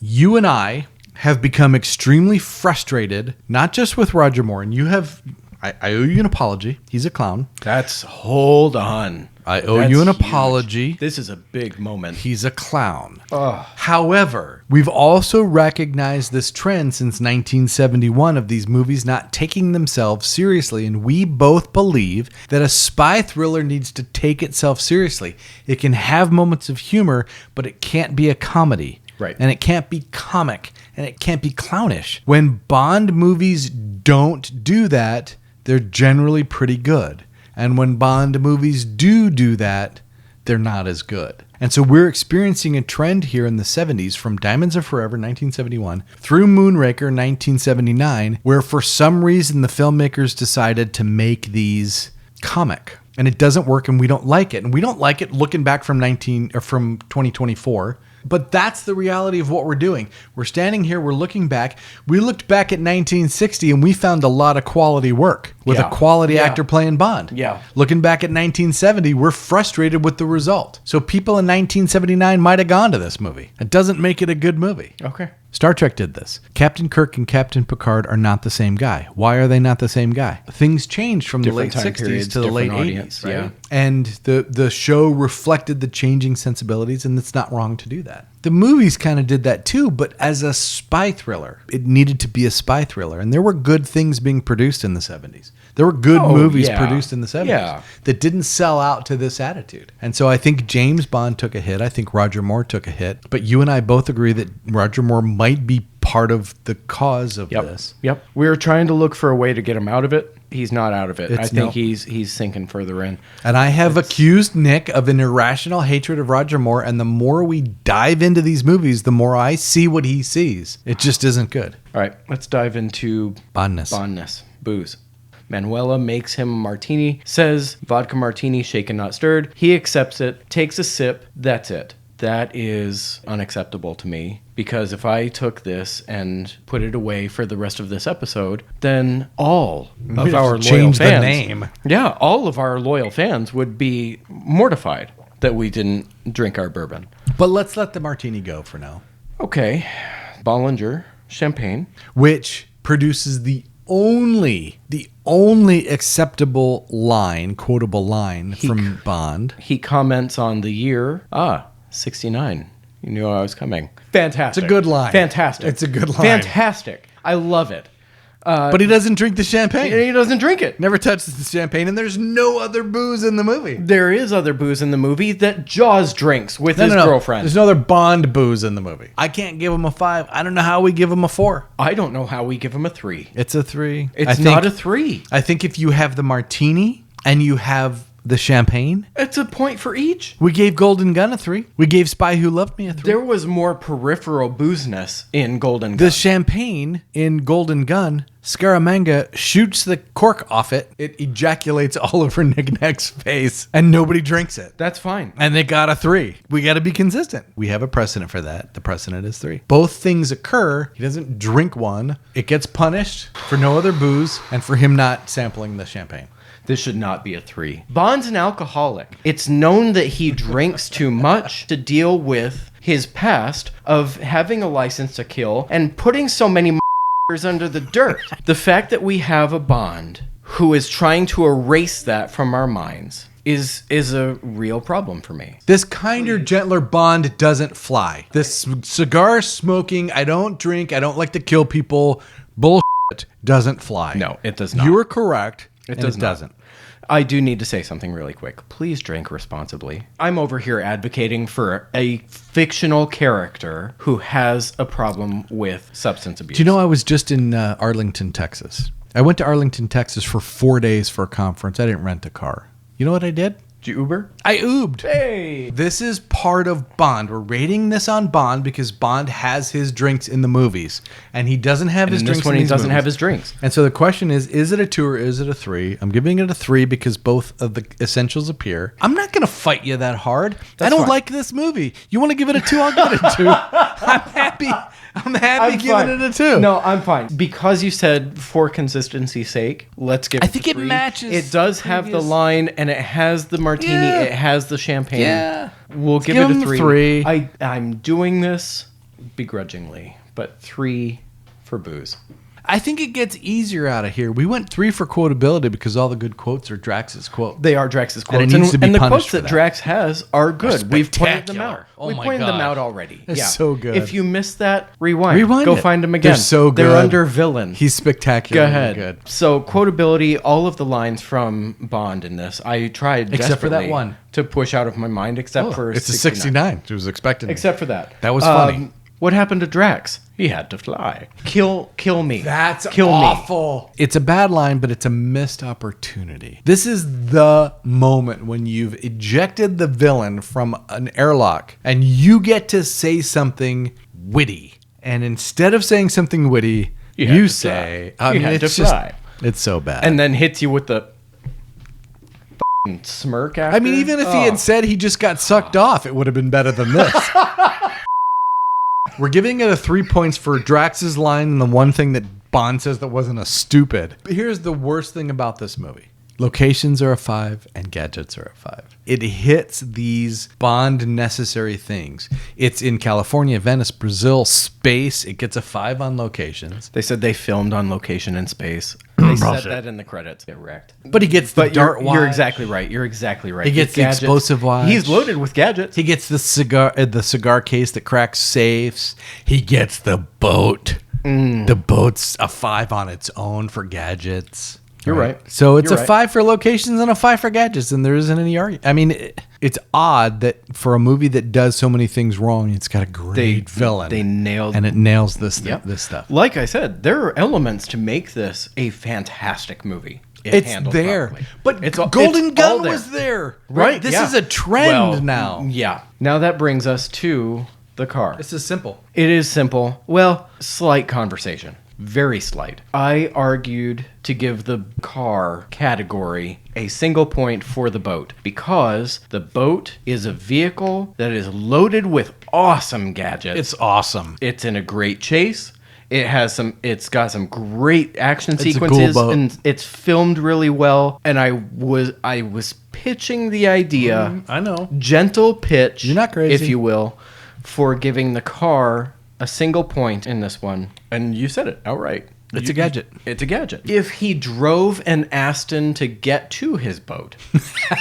You and I have become extremely frustrated, not just with Roger Moore. And you have, I owe you an apology. He's a clown. Hold on. I owe you an apology. Huge. This is a big moment. He's a clown. Ugh. However, we've also recognized this trend since 1971 of these movies not taking themselves seriously. And we both believe that a spy thriller needs to take itself seriously. It can have moments of humor, but it can't be a comedy. Right. And it can't be comic. And it can't be clownish. When Bond movies don't do that, they're generally pretty good. And when Bond movies do that, they're not as good. And so we're experiencing a trend here in the 70s from Diamonds Are Forever, 1971, through Moonraker, 1979, where for some reason the filmmakers decided to make these comic. And it doesn't work and we don't like it. And we don't like it looking back from 2024. But that's the reality of what we're doing. We're standing here, we're looking back. We looked back at 1960 and we found a lot of quality work with a quality actor playing Bond. Yeah. Looking back at 1970, we're frustrated with the result. So people in 1979 might have gone to this movie. It doesn't make it a good movie. Okay. Star Trek did this. Captain Kirk and Captain Picard are not the same guy. Why are they not the same guy? Things changed from Different the late time 60s periods, to the late different 80s. audience, Right? yeah. And the show reflected the changing sensibilities, and it's not wrong to do that. The movies kind of did that too, but as a spy thriller. It needed to be a spy thriller. And there were good things being produced in the 70s. There were good movies produced in the 70s that didn't sell out to this attitude. And so I think James Bond took a hit. I think Roger Moore took a hit. But you and I both agree that Roger Moore might be part of the cause of this. Yep. We were trying to look for a way to get him out of it. He's not out of it. I think he's sinking further in. And I have accused Nick of an irrational hatred of Roger Moore. And the more we dive into these movies, the more I see what he sees. It just isn't good. All right. Let's dive into Bondness. Booze. Manuela makes him a martini, says vodka martini, shaken not stirred. He accepts it, takes a sip. That's it. That is unacceptable to me, because if I took this and put it away for the rest of this episode, then all of our loyal fans, the name. Yeah, all of our loyal fans would be mortified that we didn't drink our bourbon. But let's let the martini go for now. Okay. Bollinger Champagne, which produces the only acceptable line, quotable line from Bond. He comments on the year, 69. You knew I was coming. Fantastic. It's a good line. Fantastic. It's a good line. Fantastic. I love it. But he doesn't drink the champagne. He doesn't drink it. Never touches the champagne, and there's no other booze in the movie. There is other booze in the movie that Jaws drinks with his girlfriend. There's no other Bond booze in the movie. I can't give him a 5. I don't know how we give him a 4. I don't know how we give him a 3. It's a 3. It's not a 3. I think if you have the martini and you have the champagne, it's a point for each. We gave Golden Gun a 3. We gave Spy Who Loved Me a 3. There was more peripheral boozeness in Golden Gun. The champagne in Golden Gun, Scaramanga shoots the cork off it. It ejaculates all over Nick Nack's face, and nobody drinks it. That's fine. And they got a 3. We got to be consistent. We have a precedent for that. The precedent is 3. Both things occur. He doesn't drink one. It gets punished for no other booze and for him not sampling the champagne. This should not be a 3. Bond's an alcoholic. It's known that he drinks too much to deal with his past of having a license to kill and putting so many under the dirt. The fact that we have a Bond who is trying to erase that from our minds is a real problem for me. This kinder, gentler Bond doesn't fly. This cigar smoking, I don't drink, I don't like to kill people, bullshit doesn't fly. No, it does not. You are correct. It doesn't. I do need to say something really quick. Please drink responsibly. I'm over here advocating for a fictional character who has a problem with substance abuse. Do you know I was just in Arlington, Texas? I went to Arlington, Texas for 4 days for a conference. I didn't rent a car. You know what I did? Did you Uber? I oobed. Hey. This is part of Bond. We're rating this on Bond because Bond has his drinks in the movies, and he doesn't have his In drinks this one, in he these doesn't movies. have his drinks. And so the question is it a 2 or is it a 3? I'm giving it a 3 because both of the essentials appear. I'm not going to fight you that hard. I don't fine. like this movie. You want to give it a 2? I'll give it a 2. I'm happy giving fine. it a 2. No, I'm fine. Because you said for consistency's sake, let's give it I think a it 3. matches It does have the previous- line, and it has the martini, Yeah. it has the champagne. Yeah. We'll give give it him a a 3. 3. I'm doing this begrudgingly, but 3 for booze. I think it gets easier out of here. We went 3 for quotability because all the good quotes are Drax's quotes. They are Drax's quotes. And it needs to be and the punished quotes for that that. Drax has are good. We've pointed them spectacular. out. Oh We've my pointed them God. out already. It's so good. If you missed that, rewind. Go it. find them again. They're so good. They're under villain. He's spectacular. Go ahead. Good. So quotability, all of the lines from Bond in this, I tried Except for that desperately one. to push out of my mind, except for It's a 69. 69. She was expecting. Except for that. That was funny. What happened to Drax? He had to fly. Kill me. That's kill awful. It's a bad line, but it's a missed opportunity. This is the moment when you've ejected the villain from an airlock and you get to say something witty. And instead of saying something witty, You had you to say, fly. You had to it's just, fly. it's so bad. And then hits you with the smirk after. I mean, even if he had said he just got sucked off, it would have been better than this. We're giving it a 3 points for Drax's line and the one thing that Bond says that wasn't a stupid. But here's the worst thing about this movie. Locations are a 5 and gadgets are a 5. It hits these Bond necessary things. It's in California, Venice, Brazil, space. It gets a 5 on locations. They said they filmed on location in space. They said that in the credits. Get wrecked. But he gets the But dart you're watch. exactly right. You're exactly right. He gets the Gadgets. explosive watch. He's loaded with gadgets. He gets the cigar case that cracks safes. He gets the boat. The boat's a 5 on its own for gadgets. You're right. So it's You're a right. 5 for locations and a 5 for gadgets, and there isn't any argument. I mean, it's odd that for a movie that does so many things wrong, it's got a great villain. They nailed and it nails this Yep. this stuff. Like I said, there are elements to make this a fantastic movie. It It's handled there, properly. but It's all- Golden it's all Gun there. was there, Right. This yeah. is a trend Well, now. Yeah. Now that brings us to the car. This is simple. It is simple. Well, slight conversation. Very slight. I argued to give the car category a single point for the boat because the boat is a vehicle that is loaded with awesome gadgets. It's awesome. It's in a great chase. It's got some great action a cool sequences boat. and it's filmed really well. And I was pitching the idea, I know. gentle pitch, You're not crazy. if you will, for giving the car a single point in this one. And you said it outright. It's a gadget. It's a gadget. If he drove an Aston to get to his boat.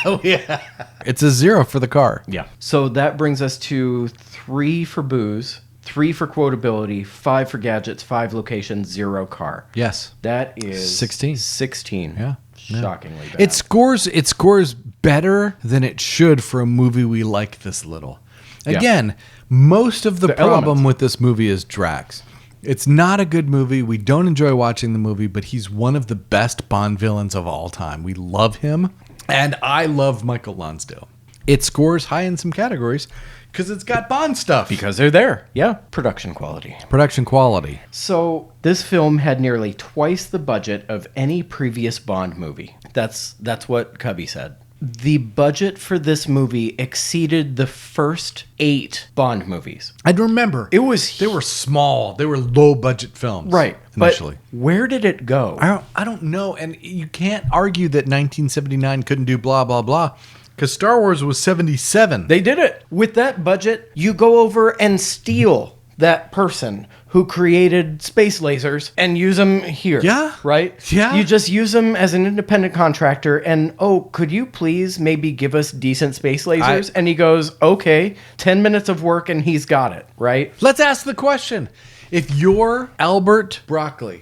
Oh yeah. It's a 0 for the car. Yeah. So that brings us to 3 for booze, 3 for quotability, 5 for gadgets, 5 locations, 0 car. Yes. That is 16. 16. Yeah. Shockingly bad. It scores better than it should for a movie we like this little. Yeah. Again, most of the problem elements. with this movie is Drax. It's not a good movie. We don't enjoy watching the movie, but he's one of the best Bond villains of all time. We love him, and I love Michael Lonsdale. It scores high in some categories because it's got Bond stuff. because they're there. Yeah. Production quality. Production quality. So this film had nearly twice the budget of any previous Bond movie. That's what Cubby said. The budget for this movie exceeded the first 8 Bond movies. I'd remember. It was They were small. They were low budget films. right Initially. But where did it go? I don't know. And you can't argue that 1979 couldn't do blah, blah, blah. Because Star Wars was 77. They did it. With that budget, you go over and steal that person who created space lasers and use them here. Yeah. Right? Yeah. You just use them as an independent contractor and, could you please maybe give us decent space lasers? And he goes, okay, 10 minutes of work and he's got it. Right? Let's ask the question. If you're Albert Broccoli,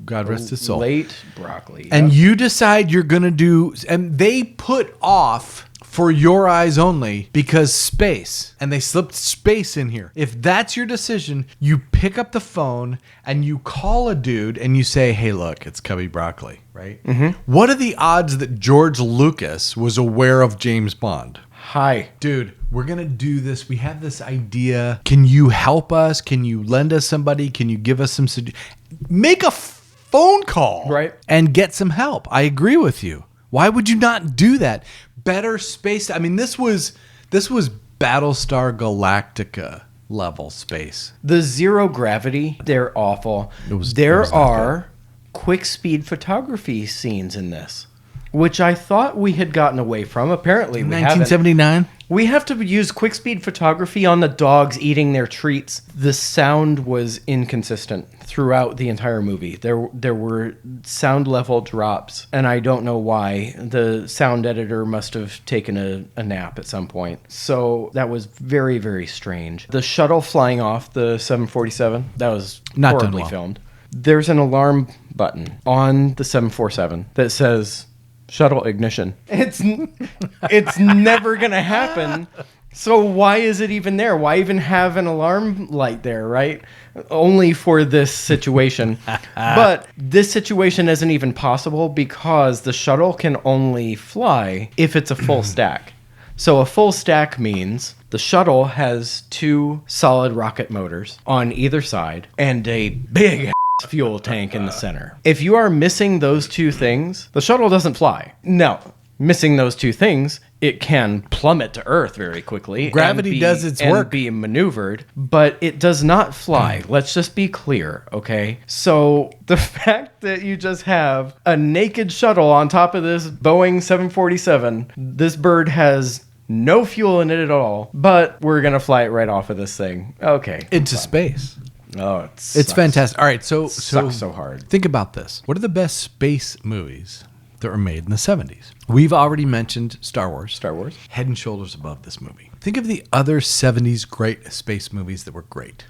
God rest his soul, Late broccoli. and Yep. you decide you're going to do, and they put off for your eyes only because space, and they slipped space in here. If that's your decision, you pick up the phone and you call a dude and you say, hey, look, it's Cubby Broccoli, right? Mm-hmm. What are the odds that George Lucas was aware of James Bond? Hi. Dude, we're going to do this. We have this idea. Can you help us? Can you lend us somebody? Can you give us some make a phone call, right, and get some help? I agree with you. Why would you not do that? Better space. I mean, this was Battlestar Galactica level space. The zero gravity, they're awful. There are quick speed photography scenes in this, which I thought we had gotten away from. Apparently, we 1979. We have to use quick speed photography on the dogs eating their treats. The sound was inconsistent throughout the entire movie. There were sound level drops, and I don't know why. The sound editor must have taken a nap at some point. So that was very, very strange. The shuttle flying off the 747, that was not horribly filmed. There's an alarm button on the 747 that says shuttle ignition. It's never going to happen. So why is it even there? Why even have an alarm light there, right? Only for this situation. But this situation isn't even possible because the shuttle can only fly if it's a full stack. So a full stack means the shuttle has 2 solid rocket motors on either side and a big fuel tank in the center. If you are missing those 2 things, the shuttle doesn't fly. No, missing those 2 things, it can plummet to Earth very quickly. Gravity does its work. And be maneuvered, but it does not fly. Let's just be clear, okay? So the fact that you just have a naked shuttle on top of this Boeing 747, this bird has no fuel in it at all, but we're going to fly it right off of this thing. Okay. Into space. Oh, it's fantastic. All right, so sucks so hard. Think about this. What are the best space movies that were made in the 70s? We've already mentioned Star Wars. Head and shoulders above this movie. Think of the other 70s great space movies that were great.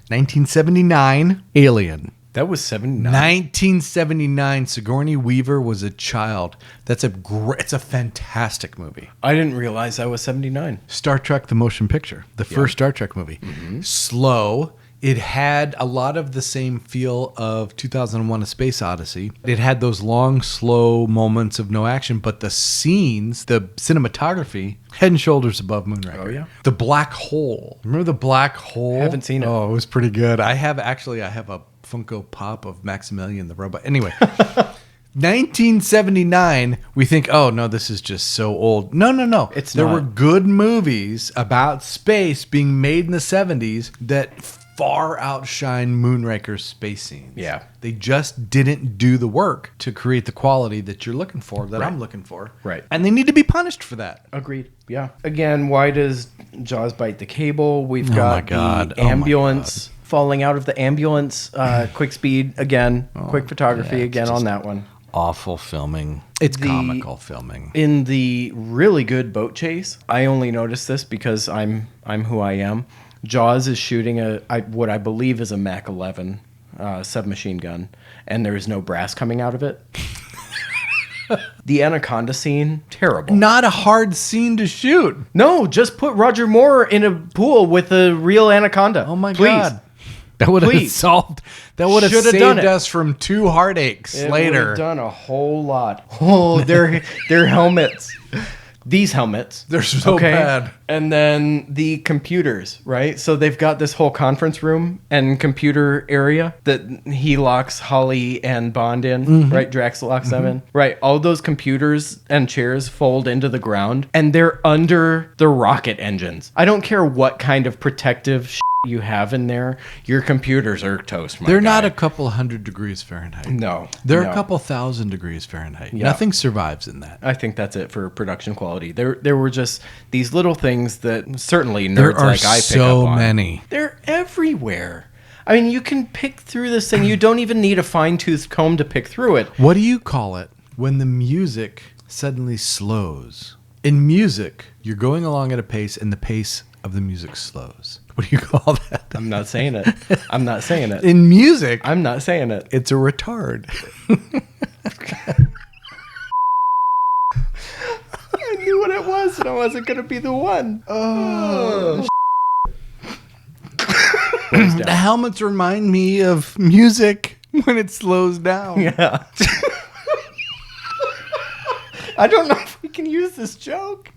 1979, Alien. That was 79. 1979, Sigourney Weaver was a child. It's a fantastic movie. I didn't realize that was 79. Star Trek: The Motion Picture, the first Star Trek movie. Mm-hmm. Slow. It had a lot of the same feel of 2001: A Space Odyssey. It had those long, slow moments of no action, but the scenes, the cinematography, head and shoulders above Moonraker. Oh, yeah. The Black Hole. Remember The Black Hole? Haven't seen it. Oh, it was pretty good. I have a Funko Pop of Maximilian the robot. Anyway, 1979, we think, oh, no, this is just so old. No. There were good movies about space being made in the 70s that far outshine Moonraker's space scenes. Yeah. They just didn't do the work to create the quality that you're looking for, that I'm looking for. Right. And they need to be punished for that. Agreed. Yeah. Again, why does Jaws bite the cable? We've got the ambulance falling out of the ambulance. Quick speed again. Quick photography again on that one. Awful filming. It's comical filming. In the really good boat chase, I only noticed this because I'm who I am. Jaws is shooting what I believe is a Mach 11 submachine gun, and there is no brass coming out of it. The anaconda scene, terrible. Not a hard scene to shoot. No, just put Roger Moore in a pool with a real anaconda. Oh my God. That would have solved. That would have saved us from 2 heartaches later. It would have done a whole lot. Oh, their helmets. These helmets. They're so bad. And then the computers, right? So they've got this whole conference room and computer area that he locks Holly and Bond in, right? Drax locks them in. Right. All those computers and chairs fold into the ground, and they're under the rocket engines. I don't care what kind of protective you have in there, your computers are toast. They're not a couple 100 degrees Fahrenheit. No. They're a couple 1,000 degrees Fahrenheit. Yeah. Nothing survives in that. I think that's it for production quality. There were just these little things that certainly nerds like I pick up on. So many. They're everywhere. I mean, you can pick through this thing. You don't even need a fine-toothed comb to pick through it. What do you call it when the music suddenly slows? In music, you're going along at a pace and the pace of the music slows. What do you call that? I'm not saying it. I'm not saying it. In music, I'm not saying it. It's a retard. I knew what it it was, and I wasn't going to be the one. Oh. The helmets remind me of music when it slows down. Yeah. I don't know if we can use this joke.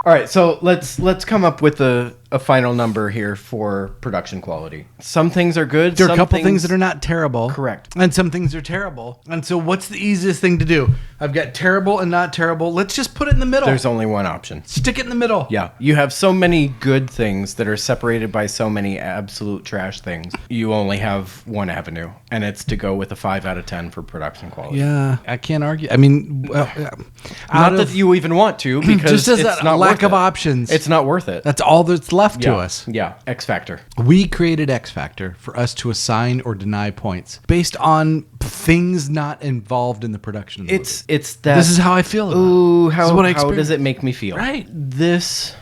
All right, so let's come up with a final number here for production quality. Some things are good. There are a couple things that are not terrible. Correct. And some things are terrible. And so what's the easiest thing to do? I've got terrible and not terrible. Let's just put it in the middle. There's only one option. Stick it in the middle. Yeah. You have so many good things that are separated by so many absolute trash things. You only have one avenue, and it's to go with a 5 out of 10 for production quality. Yeah, I can't argue. I mean, Not that you even want to, because just as it's a not lack worth of it. options. It's not worth it. That's all that's left to us. Yeah. X Factor. We created X Factor for us to assign or deny points based on things not involved in the production of the movie. It's that. This is how I feel about Ooh, it. This is what I how does experienced. it make me feel? Right. This.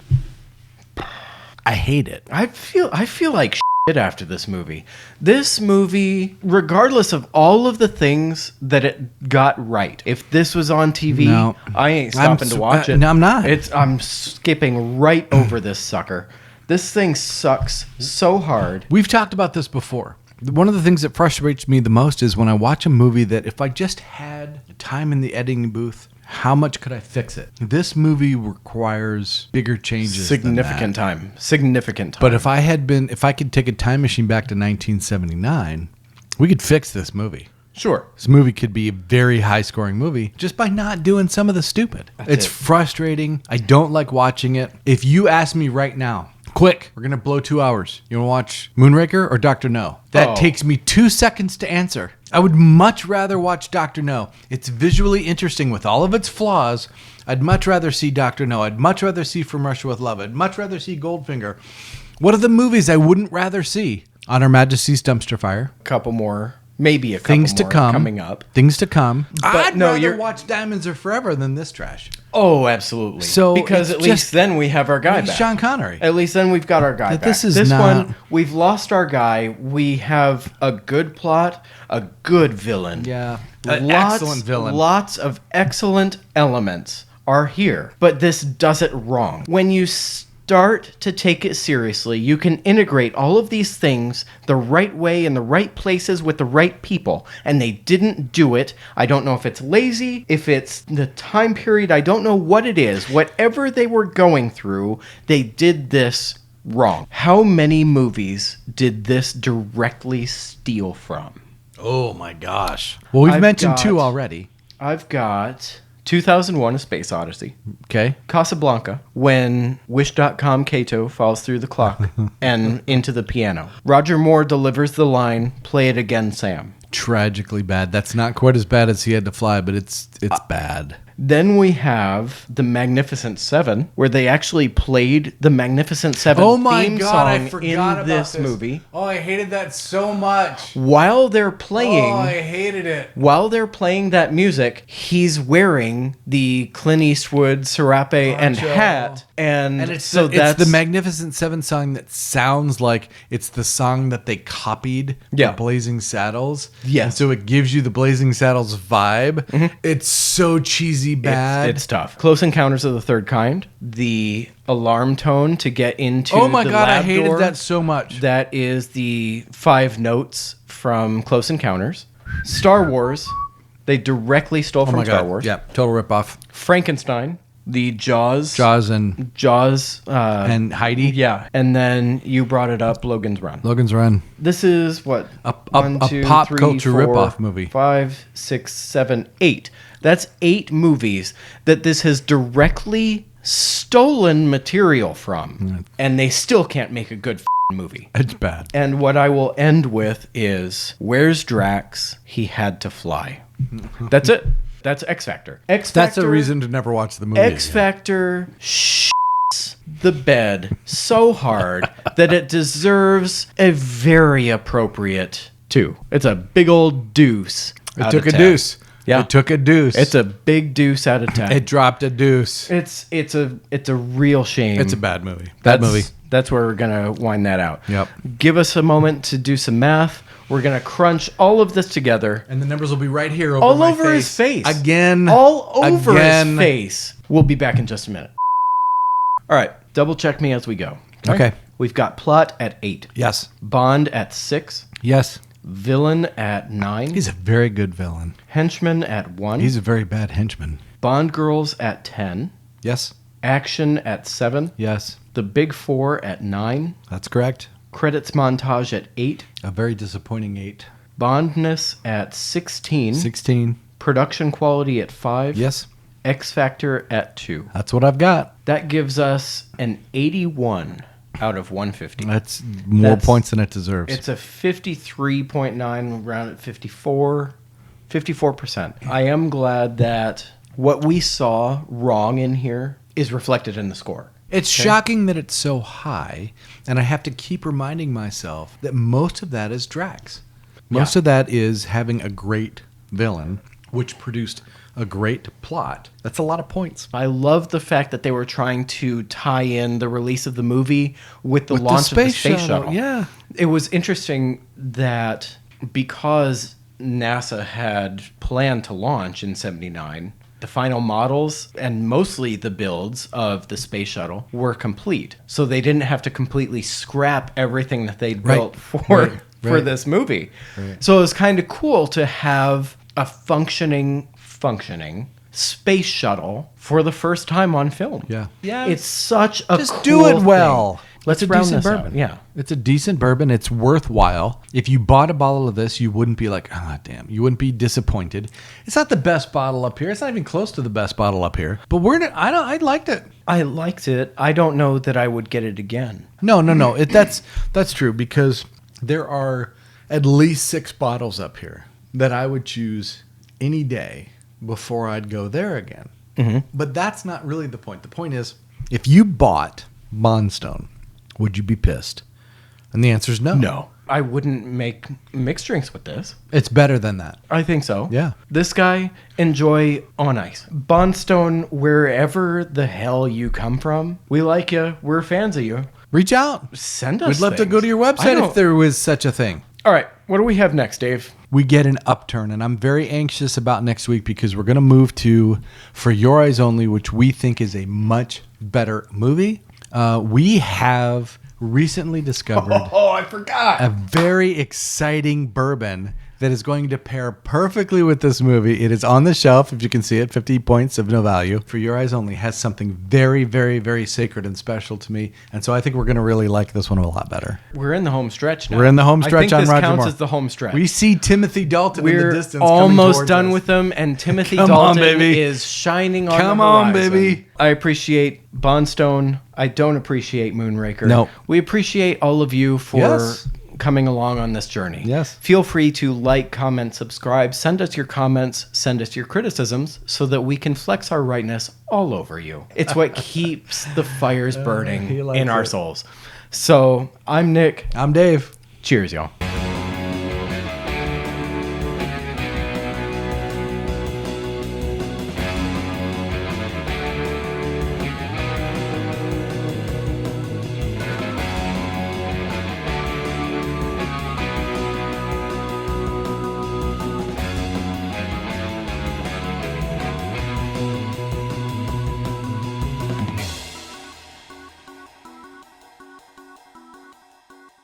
I hate it. I feel like shit after this movie. This movie, regardless of all of the things that it got right, if this was on TV, No. I ain't stopping to watch it. No, I'm not. I'm skipping right over this sucker. This thing sucks so hard. We've talked about this before. One of the things that frustrates me the most is when I watch a movie that if I just had time in the editing booth, how much could I fix it? This movie requires bigger changes. Significant time. But if I could take a time machine back to 1979, we could fix this movie. Sure. This movie could be a very high-scoring movie just by not doing some of the stupid. It's frustrating. I don't like watching it. If you ask me right now, quick, we're going to blow 2 hours. You want to watch Moonraker or Dr. No? That takes me 2 seconds to answer. I would much rather watch Dr. No. It's visually interesting with all of its flaws. I'd much rather see Dr. No. I'd much rather see From Russia with Love. I'd much rather see Goldfinger. What are the movies I wouldn't rather see? On Her Majesty's Dumpster Fire. Couple more. Maybe a couple Things to more come. coming up. Things to come. But I'd no, rather watch Diamonds Are Forever than this trash. Oh, absolutely. So because it's at least just- then we have our guy back. Sean Connery. At least then we've got our guy back. This is this not- one, we've lost our guy. We have a good plot, a good villain. Yeah. An excellent villain. Lots of excellent elements are here. But this does it wrong. When you start to take it seriously, you can integrate all of these things the right way in the right places with the right people. And they didn't do it. I don't know if it's lazy, if it's the time period. I don't know what it is. Whatever they were going through, they did this wrong. How many movies did this directly steal from? Oh my gosh. Well, we've mentioned 2 already. I've got 2001: A Space Odyssey. Okay. Casablanca, when Wish.com Kato falls through the clock and into the piano. Roger Moore delivers the line, "Play it again, Sam." Tragically bad. That's not quite as bad as He Had to Fly, but it's bad. Then we have the Magnificent Seven, where they actually played the Magnificent Seven Oh my theme God, I song forgot in about this this movie. Oh, I hated that so much. While they're playing... Oh, I hated it. While they're playing that music, he's wearing the Clint Eastwood serape and Poncho. hat. And it's so it's that's the Magnificent Seven song that sounds like it's the song that they copied Yeah. from Blazing Saddles. Yes. And so it gives you the Blazing Saddles vibe. It's so cheesy bad. It's tough. Close Encounters of the Third Kind. The alarm tone to get into oh my the God, I lab hated door, that so much. That is the 5 notes from Close Encounters. Star Wars. They directly stole from Star Wars. Yeah, total ripoff. Frankenstein. The Jaws. and And Heidi. Yeah. And then you brought it up, Logan's Run. Logan's Run. This is what? A pop culture ripoff movie. 5, 6, 7, 8. That's 8 movies that this has directly stolen material from. And they still can't make a good movie. It's bad. And what I will end with is, where's Drax? He had to fly. That's it. That's X Factor. That's a reason to never watch the movie. X Factor shits the bed so hard that it deserves a very appropriate 2. It's a big old deuce. It took a deuce. Yeah. It took a deuce. It's a big deuce out of 10. It dropped a deuce. It's a real shame. It's a bad movie. Bad movie. That's where we're gonna wind that out. Yep. Give us a moment to do some math. We're going to crunch all of this together. And the numbers will be right here over All my over his face. Again. All over Again. his face. We'll be back in just a minute. All right. Double check me as we go. Okay. We've got plot at 8. Yes. Bond at 6. Yes. Villain at 9. He's a very good villain. Henchman at 1. He's a very bad henchman. Bond girls at 10. Yes. Action at 7. Yes. The Big Four at 9. That's correct. Credits montage at 8. A very disappointing 8. Bondness at 16. 16. Production quality at 5. Yes. X Factor at 2. That's what I've got. That gives us an 81 out of 150. That's more points than it deserves. It's a 53.9, round at 54. 54%. I am glad that what we saw wrong in here is reflected in the score. It's shocking that it's so high, and I have to keep reminding myself that most of that is Drax. Most of that is having a great villain, which produced a great plot. That's a lot of points. I love the fact that they were trying to tie in the release of the movie with the launch of the space shuttle. Yeah. It was interesting that because NASA had planned to launch in 79, the final models and mostly the builds of the space shuttle were complete. So they didn't have to completely scrap everything that they'd built for this movie. Right. So it was kind of cool to have a functioning space shuttle for the first time on film. Yeah. Yeah. It's such a Just cool do it well. thing. Let's It's a round decent this bourbon. out. Yeah. It's a decent bourbon. It's worthwhile. If you bought a bottle of this, you wouldn't be like, ah, damn. You wouldn't be disappointed. It's not the best bottle up here. It's not even close to the best bottle up here. But I liked it. I liked it. I don't know that I would get it again. No. That's true, because there are at least 6 bottles up here that I would choose any day before I'd go there again. Mm-hmm. But that's not really the point. The point is, if you bought Bondstone, would you be pissed? And the answer is no. No. I wouldn't make mixed drinks with this. It's better than that. I think so. Yeah. This guy, enjoy on ice. Bondstone, wherever the hell you come from, we like you. We're fans of you. Reach out. Send us We'd love to things. go to your website if there was such a thing. All right. What do we have next, Dave? We get an upturn, and I'm very anxious about next week because we're going to move to For Your Eyes Only, which we think is a much better movie. We have recently discovered I forgot. a very exciting bourbon that is going to pair perfectly with this movie. It is on the shelf, if you can see it, 50 points of no value. For Your Eyes Only has something very, very, very sacred and special to me. And so I think we're going to really like this one a lot better. We're in the home stretch now. We're in the home stretch I on think Roger this counts Moore. as the home stretch. We see Timothy Dalton in the distance. We're almost coming done towards with them, and Timothy Come on, Dalton baby. is shining on Come the on, horizon. baby. I appreciate Bondstone. I don't appreciate Moonraker. No. We appreciate all of you for Yes. coming along on this journey. Yes. Feel free to like, comment, subscribe. Send us your comments. Send us your criticisms so that we can flex our rightness all over you. It's what keeps the fires burning he likes in our it. souls. So I'm Nick. I'm Dave. Cheers, y'all.